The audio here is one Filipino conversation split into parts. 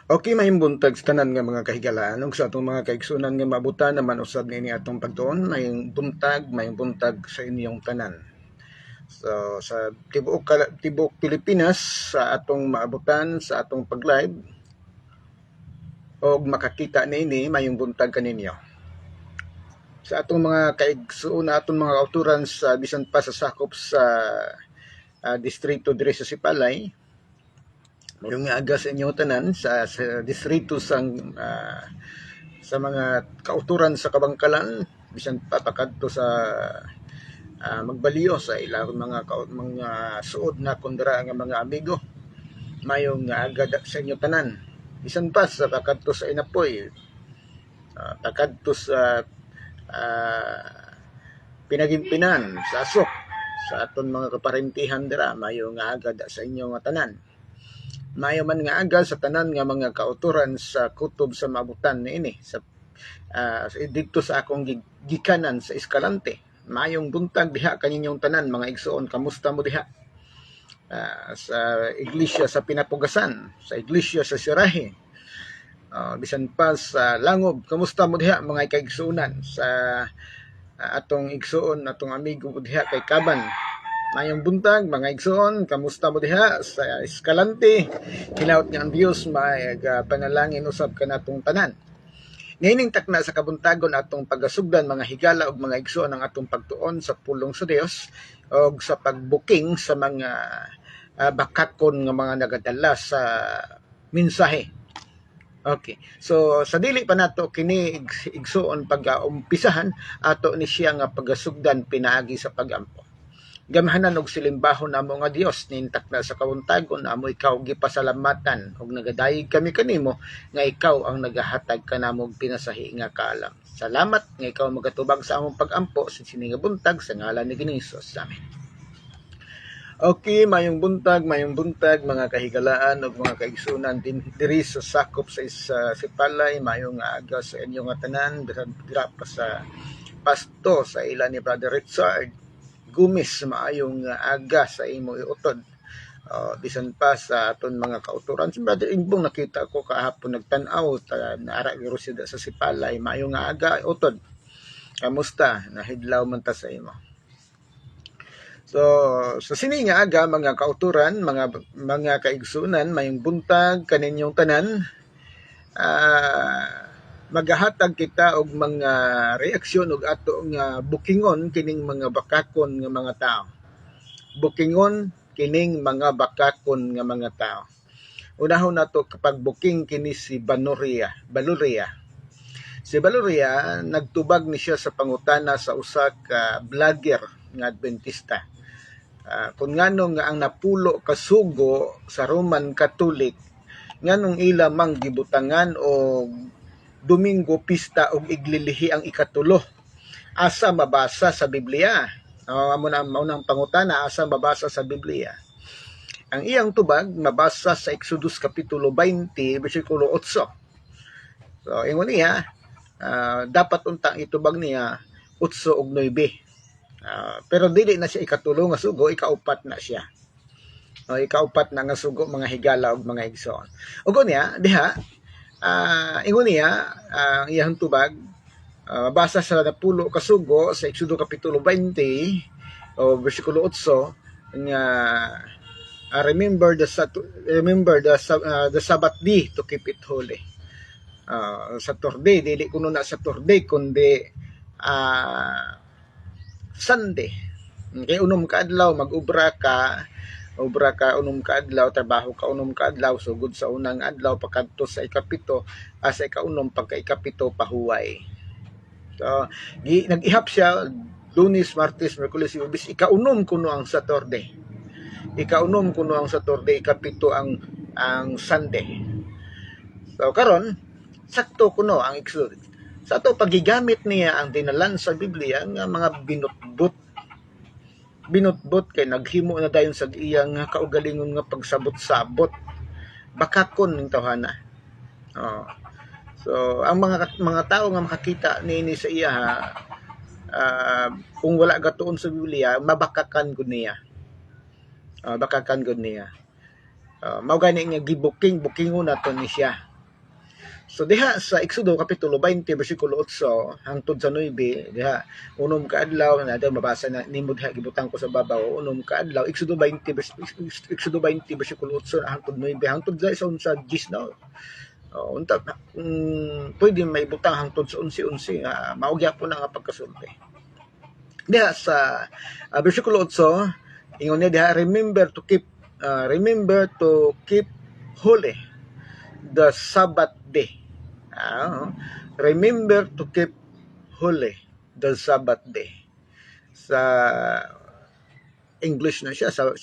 Okay, may buntag sa tanan nga mga kahigalaan ug sa atong mga kaigsunan nga maabutan naman usab niini atong pagtuon, may buntag sa inyong tanan. So sa tibuok Pilipinas sa atong maabutan sa atong pag-live og makakita niini mayong buntag kaninyo. Sa atong mga kaigsuon atong mga kauturan sa bisan pa sa sakop sa distrito diri sa Sipalay, yung aga sa inyong tanan sa distrito sa mga kauturan sa Kabangkalan bisan papakadto sa magbaliyo sa ilang mga suod na kundra nga mga amigo mayong aga sa inyo tanan bisan pa sa pakadto sa Inapoy, pakadto sa Pinagimpinan sa Asok sa aton mga kaparentihan dira mayong aga sa inyo nga tanan. Mayo man nga aga sa tanan nga mga kauturan sa kutob sa maabutan niini sa dito sa akong gikanan sa Escalante. Mayong buntag diha kaninyong tanan mga igsoon, kamusta mo diha? Sa iglesia sa Pinapugasan, sa iglesia sa Sirahe, bisan pa sa Langob, kamusta mo diha mga kaigsuonan? Sa atong igsoon, atong amigo diha kay Kaban, mayong buntag mga igsoon, kamusta mo diha sa Escalante? Hinaut nga ang Dios panalangin usab kanatong tanan. Ngayon takna sa kabuntagon atong pagasugdan mga higala ug mga igsoon ang atong pagtuon sa pulong sa Dios ug sa pagbuking sa mga bakakon nga mga nagadala sa mensahe. Okay. So sa dili pa nato kini igsoon pag-umpisahan ato ni siya nga pagasugdan pinaagi sa pagampo. Gamhanan og silimbaho namo nga Dios nintak na sa kawuntagon amo ikaw gipasalamatan ug nagadayeg kami kanimo nga ikaw ang nagahatag kanamo og pinasahi nga kaalam. Salamat nga ikaw magatubag sa among pagampo sa sini nga buntag sa ngalan ni Ginisus. Amen. Okay, mayong buntag mga kahigalaan ug mga kaigsunan diri sa sakop sa Sipalay, mayong aga sa inyo nga tanan dira pa sa pasto sa ila ni Brother Richard Gumis. Maayong aga sa imo iutod. Bisan pa sa aton mga kauturan. Si Brother Ingbong nakita ko kahapon nagtan-aw naara gyud sida sa Sipalay. Maayong aga utod. Kamusta? Nahidlaw man ta sa imo. So sa sini nga aga mga kauturan, mga kaigsunan, mayong buntag kaninyong tanan. Magahatag kita og mga reaksyon og ato nga bukingon kining mga bakakon nga mga tao. Bukingon kining mga bakakon nga mga tao. Unahon nato kapag booking kini si Baluria. Si Baluria nagtubag ni siya sa pangutana sa usa ka vlogger nga Adventista. Kung ngano nga ang napulo ka sugo sa Roman Catholic nganong ila mang gibutangan og Domingo pista og iglilihi ang ikatulo. Asa mabasa sa Biblia? Amo na maunang pangutana, asa mabasa sa Biblia? Ang iyang tubag mabasa sa Exodus kapitulo 20 bersikulo 8. So ingon niya, dapat untang itubag niya 8 ug 9. Pero dili na siya ikatulo nga sugo, ikaupat na siya. Ikaupat na nga sugo mga higala ug mga igsoon. Ug niya diha ingon niya ang iyang tubag basa sa napulo kasugo sa Exodo kapitulo 20 o bersikulo 8 nga remember the Sabbath day to keep it holy. Saturday dili kuno na Saturday kundi Sunday. Kay unom ka adlaw mag-ubra ka unom ka adlaw, trabaho ka unom ka adlaw, sugod sa unang adlaw pakadto sa ikapito, sa ikaunom pagka ikapito pahuway. So nag-ihap siya Lunes, Martes, Miyerkules, Huwebes, ikaunom kuno ang Saturday. Ikapito ang Sunday. So karon sakto kuno ang Exodus. Sa ato pagigamit niya ang dinalan sa Biblia nga mga binutbot kay naghimo na dayon sa iyang kaugalingon nga pagsabot-sabot bakakon ning tawhana. So ang mga tao nga makakita niini sa iya kung wala gatuon sa Biblia mabakakan gud niya. Mao gani nga gibukingon nato ni siya. So diha sa Exodo kapitulo 20 bersikulo 8 hangtod sa 9, diha unom ka adlaw na mabasa na nimo diha gibutang ko sa babaw, unom ka adlaw Exodo 20 bersikulo 8 hangtod 9 hangtod sa 10 na. Unta pwede may butang hangtod sa 11 maugya po na nga pagkasulti. Diha sa bersikulo 8 ingon niya diha, remember to keep holy the Sabbath day. Remember to keep holy the Sabbath day. Sa English na siya, sa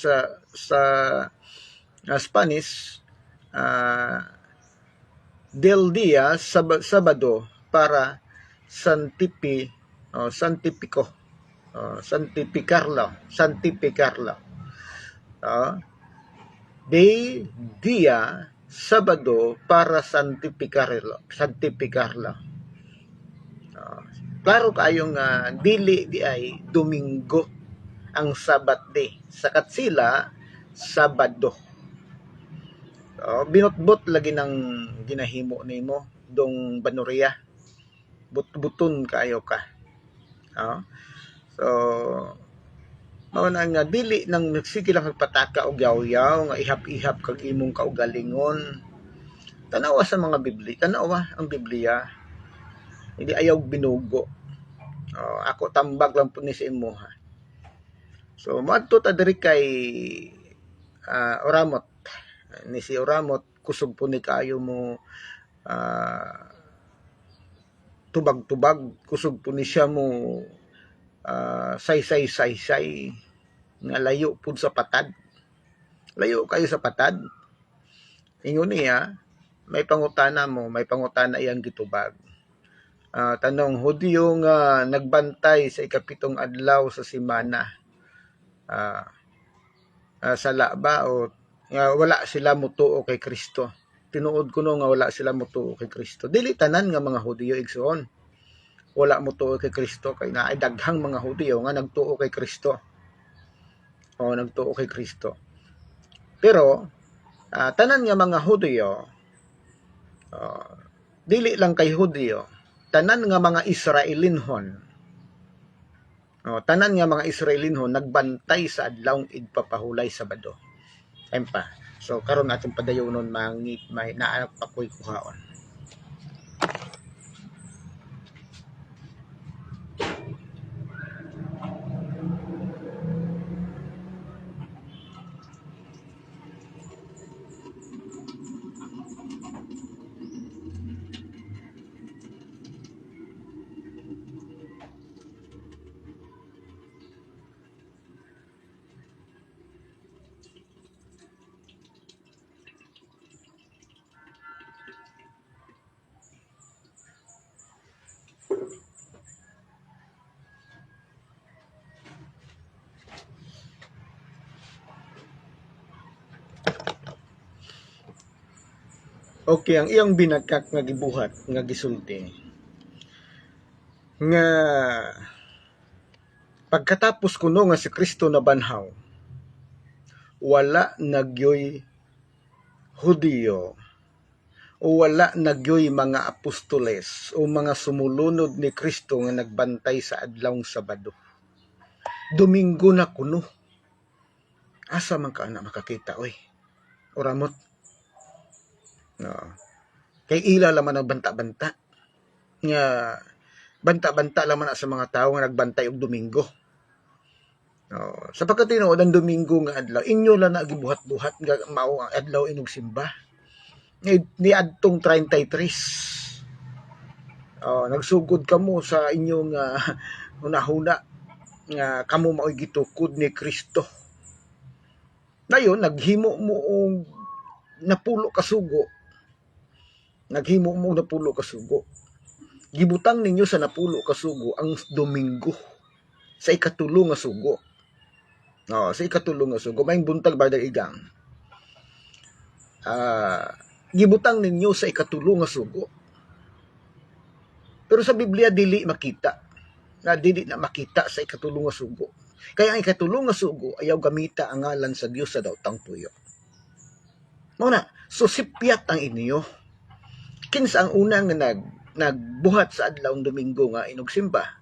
Spanish, del día Sabado para santificarlo. Day día Sabado para santificarlo. Klaro kayong dili di ay Domingo ang Sabbath day. Sakat sila Sabado. Binotbot lagi ng ginahimo nimo dong Banuria. Buton kayo ka. So mao na nga dili nang nagsige lang magpataka og yaw-yaw nga ihap-ihap kag imong kaugalingon. Tanawa sa mga Biblia, tanawa ang Biblia. Hindi ayaw binugo. Ako tambag lang po ni sa imo ha. So moadto ta diri kay Oramot. Ni si Oramot kusog po ni kayo mo tubag-tubag, kusog po ni siya mo say nga layo pud sa patad. Layo kayo sa patad. Ingon niya, may pangutana iyang gitubag. Tanong, Hudyo nga nagbantay sa ikapitong adlaw sa simana. Sala ba o nga wala sila mutuo kay Kristo? Tinuod ko no nga wala sila mutuo kay Kristo. Dili tanan nga mga Hudyo igsoon wala mutuo kay Kristo, kay naay daghang mga Hudyo nga nagtuo kay Kristo. Nagtuo kay Kristo. Pero tanan nga mga Hudyo, dili lang kay Hudyo, tanan nga mga Israelinhon, tanan nga mga Israelinhon nagbantay sa adlawng igpapahulay Sabado. Empa. So karon atong padayonon may naa pa koy kuhaon. Okay, ang iyang binagkak nga gibuhat nga gisulti nga pagkatapos kuno nga si Kristo nabanhaw, wala nagyoy Hudyo o wala nagyoy mga apostoles o mga sumulunod ni Kristo nga nagbantay sa adlawng Sabado. Domingo na kuno. Asa man ka na makakita oy? Oramot. Kay ila laman ang banta-banta. Nga banta-banta laman sa mga tao nga nagbantay og Domingo. Sa pagkatinuod ang Domingo nga adlaw, inyo lang na gibuhat-buhat nga mao ang adlaw inog simba. Ni adtong 33. Nagsugod kamo sa inyong hunahuna nga kamo mao'y gitukod ni Kristo. Dayon naghimo mo og napulo ka sugo. Gibutang ninyo sa napulo ka sugo ang Domingo sa ikatulo nga sugo. Sa ikatulo nga sugo, may buntag badag igang. Gibutang ninyo sa ikatulo nga sugo. Pero sa Biblia dili makita. Dili na makita sa ikatulo nga sugo. Kaya ang ikatulo nga sugo ayaw gamita ang ngalan sa Dios sa daotang puyo. Muna, so sipyat ang inyo. Kinsa ang unang nagbuhat sa adlawng Domingo nga inugsimba,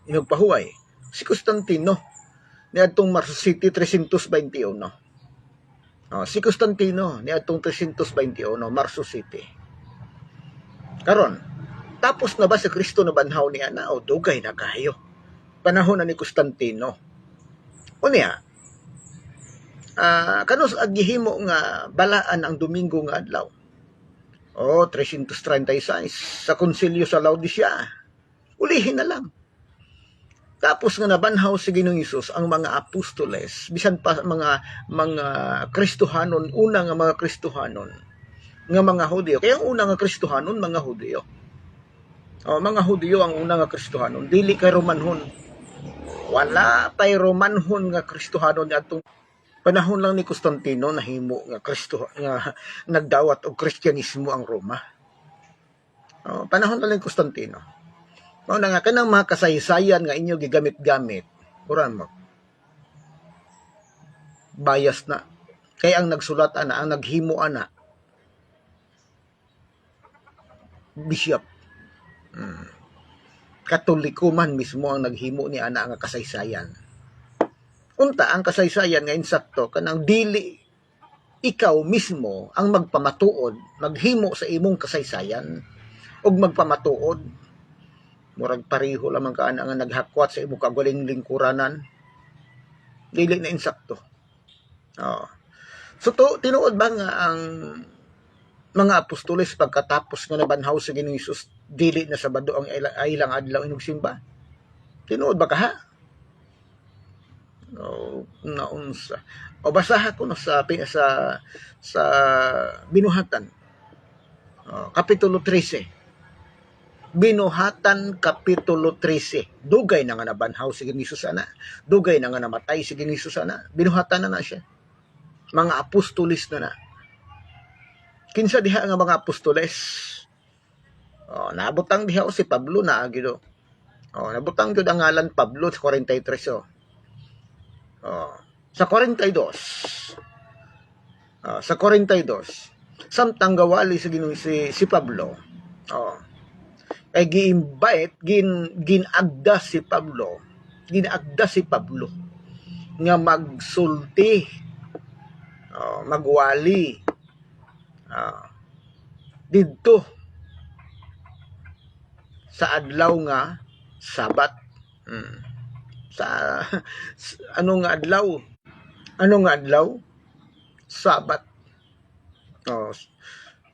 inugpahuway? Si Constantino niadtong Marso City 321. Si Constantino niadtong 321 Marso City. Karon, tapos na ba si Kristo na banhaw niya na o dugay na kayo? Panahon na ni Constantino. Unya, kanos agihimo nga balaan ang Domingo nga adlaw? 336 sa konsilyo sa Laodicea. Ulihin na lang. Tapos nga nabanhaw si Ginoong Hesus ang mga apostoles, bisan pa mga Kristohanon, una nga mga Kristohanon, nga mga Hudyo. Kaya ang una nga Kristohanon, mga Hudyo. Mga Hudyo ang una nga Kristohanon, dili kay Romanhon. Wala pay Romanhon nga Kristohanon atong panahon lang ni Constantino nahimo nga Kristo nga nagdawat og Kristyanismo ang Roma. Panahon lang ni Constantino. Mao na nga kanang mga kasaysayan nga inyo gigamit-gamit, uran mo. Bias na. Kaya ang nagsulat ana, ang naghimo ana, bishop. Katoliko man mismo ang naghimo ni ana nga kasaysayan. Unta ang kasaysayan nga insakto kanang dili ikaw mismo ang magpamatuod, maghimo sa imong kasaysayan ug magpamatuod. Murag pareho lamang ka nga naghakwat sa imong kagaling lingkuranan. Dili na insakto. So tinuod ba nga ang mga apostoles pagkatapos nga nabanhaw sa Ginoong Hesus dili na Sabado ang ilang adlaw inugsimba? Tinuod ba ka ha? Naunsa. Basaha ko na sa Binuhatan. Kapitulo 13. Binuhatan Kapitulo 13. Dugay na nga nabanhaw si Ginoong Hesus ana. Dugay na nga namatay si Ginoong Hesus ana. Binuhatan na siya. Mga apostoles na. Kinsa diha nga mga apostoles? Nabutang diha si Pablo na agido. Nabutang gyud ang ngalan Pablo sa 43. Sa 42. Sa 42. Samtang gawali si Ginoong si Pablo. Ay gi-invite, ginagda si Pablo nga magsulti, magwali didto sa adlaw nga Sabat. Anong adlaw? Sabat.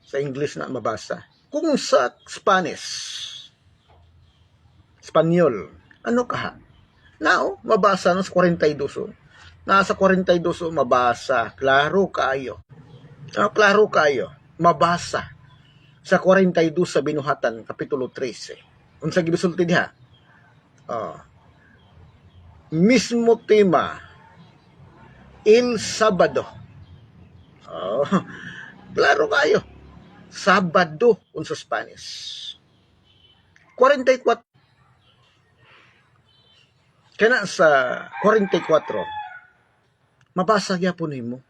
Sa English na mabasa. Kung sa Espanyol, ano ka? Mabasa no sa 42. Nasa 42 mabasa, klaro kayo. Mabasa sa 42 sa Binuhatan, Kapitulo 13. Unsa gibisulti diha? Mismo tema, il Sabado. Klaro kayo. Sabado unsa Spanish. 44. Kana sa 44. Mabasa gyapon nimo.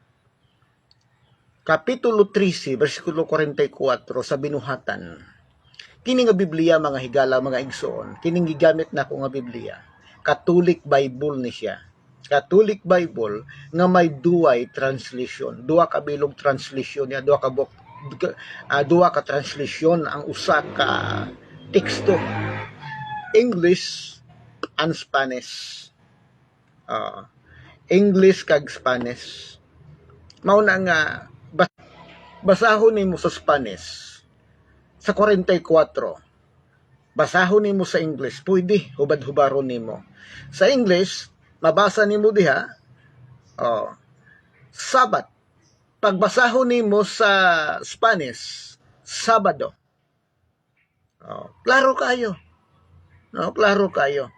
Kapitulo 13, versikulo 44 sa Binuhatan. Kini nga Biblia mga higala, mga igsoon, kining gigamit na ko nga Biblia. Catholic Bible ni siya. Catholic Bible nga may duay translation. Duha ka bilog translation niya, duha ka translation ang usa ka teksto. English and Spanish. English kag Spanish. Mao na nga basahon nimo sa Spanish sa 44. Basahon nimo sa English, pwede hubad-hubaron nimo. Sa English, mabasa nimo diha, Sabat. Pagbasahon nimo sa Spanish, Sabado. Klaro kayo. Klaro kayo.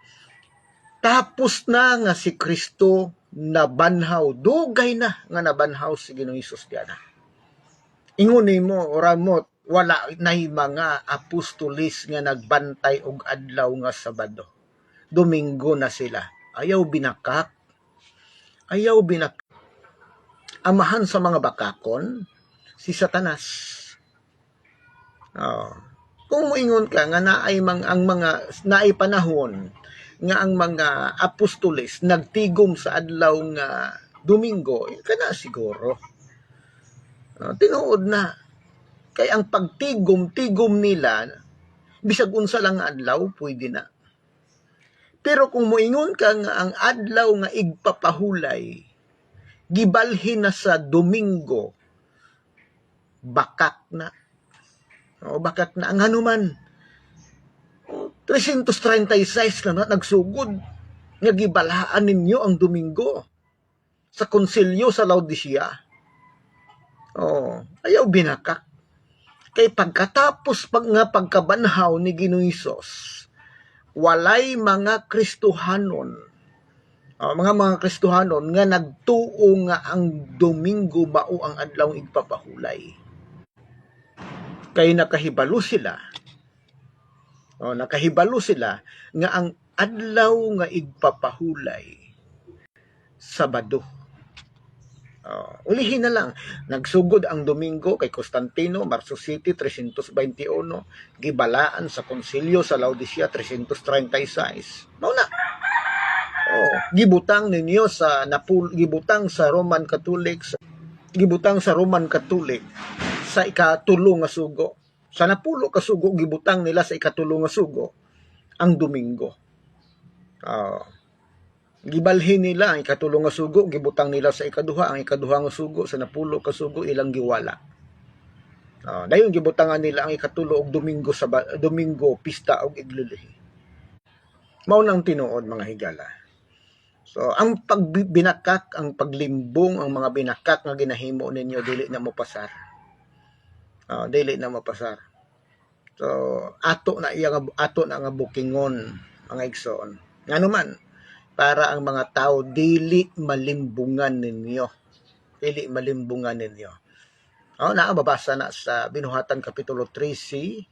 Tapos na nga si Kristo nabanhaw, dugay na nga nabanhaw si Ginoong Hesus diana. Ingon nimo, oramot, wala nay mga apostolis nga nagbantay og adlaw nga Sabado. Domingo na sila. Ayaw binakak. Amahan sa mga bakakon, si Satanas. Oh. Kung moingon ka nga naay ang mga naay panahon nga ang mga apostoles nagtigom sa adlaw nga Domingo, kana siguro. Tinuod na kay ang pagtigom-tigom nila bisag unsa lang nga adlaw pwede na. Pero kung moingon ka nga ang adlaw nga igpapahulay gibalhin na sa Domingo, bakak na. O bakak na ang hanuman 336 na nagsugod nga gibalaan ninyo ang Domingo sa konsilyo sa Laodicea. Ayaw binakak. Kay pagkatapos nga pagkabanhaw ni Ginoong Hesus, walay mga Kristohanon, mga Kristohanon nga nagtuo nga ang Domingo mao ang adlaw igpapahulay. Kay nakahibalo sila nga ang adlaw nga igpapahulay Sabado. Ulihin na lang, nagsugod ang Domingo kay Constantino, Marso City 321, gibalaan sa konsilyo sa Laodicea 336. Mao na. Gibutang ninyo sa gibutang sa Roman Catholic, sa ikatulo nga sugo. Sa napulo ka sugo gibutang nila sa ikatulo nga sugo ang Domingo. Gibalhin nila ang ikatulo nga sugo, gibutang nila sa ikaduha, ang ikaduha nga sugo sa napulo ka sugo ilang giwala. Dayon gibutangan nila ang ikatulo og Domingo sa Domingo pista og iglilihi. Mao nang tinuod mga higala. So ang pagbinakak, ang paglimbong, ang mga binakak nga ginahimo ninyo dili na mo pasar. Dili na mapasar. So ato na nga bukingon mga igsoon. Ngano man para ang mga tao dili malimbungan ninyo. Naababasa na sa Binuhatan Kapitulo 13,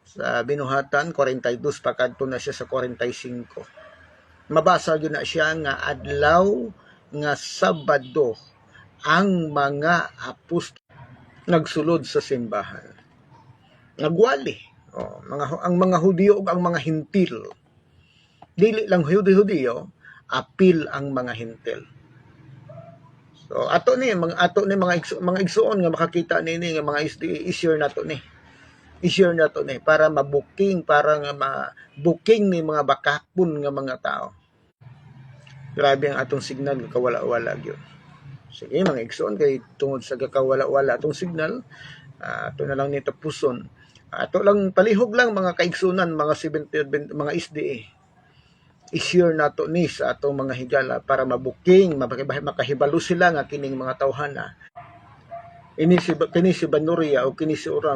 sa Binuhatan 42 pakadto na siya sa 45. Mabasa yun na siya nga adlaw nga Sabado ang mga apostol nagsulod sa simbahan. Nagwali. Ang mga Hudiyo ug ang mga Hintil. Dili lang Hudiyo, apil ang mga Hintil. So ato ni mga igsoon nga makakita nini nga mga easier na to ni para mabuking, para nga mabuking ni mga bakakpon nga mga tao. Grabe ang atong signal kawala-wala gyud. Sige mga igsoon kay tungod sa kakawala-wala atong signal, ato na lang nito puson. Ato lang palihog lang mga kaigsunan, mga 70 mga SDA. I-share nato ni sa atong mga higala para mabuking, makahibalo sila nga kining mga tawhana. Kini si Banuria o kini si Uram